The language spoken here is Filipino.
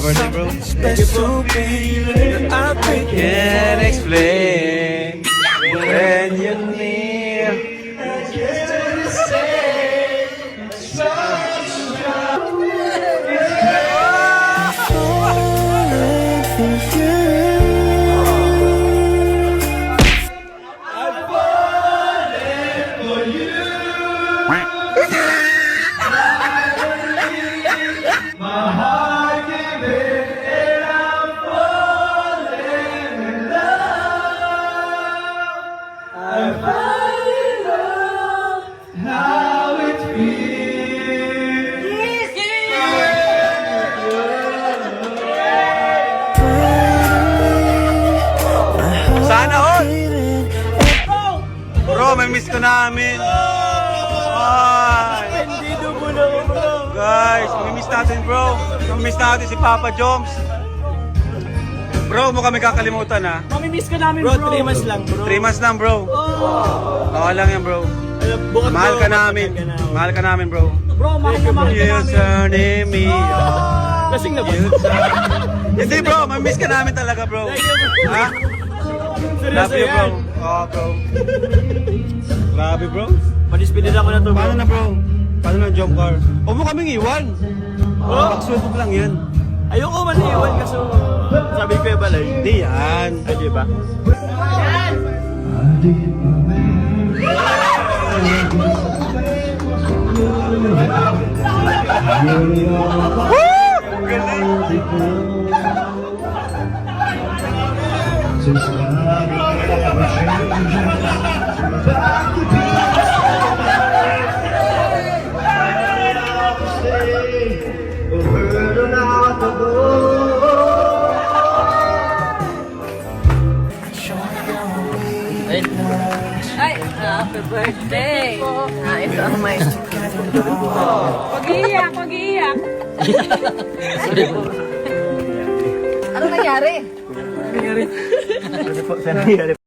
birthday, bro. Special feeling I Can't explain when you're near. Sana all! Bro, may miss ka namin. Ay. Guys, may miss natin bro. May miss natin si Papa Joms. Bro, mukha may kakalimutan ha. Mamimiss ka namin, bro. 3 months lang, bro. 3 months lang bro. Okay lang yan bro. Mahal ka namin. Mahal ka namin bro. Bro, mahal na mahal ka You namin. turning me. Lasing na ba? Hindi bro, may miss ka namin talaga bro. Ha? Love you bro. Oh bro. Grabe bro. Madispidid ako na to, bro. Paano na bro? Paano na jump car? Huwag mo kaming iwan. Pagsubok lang yan. Ayoko man iwan kasi sabi ko yung balay. Hindi yan. Ay, di ba? Ay, happy birthday! Ito ang may... Pag-iiyak, pag-iiyak! Ano nangyari? Nangyari.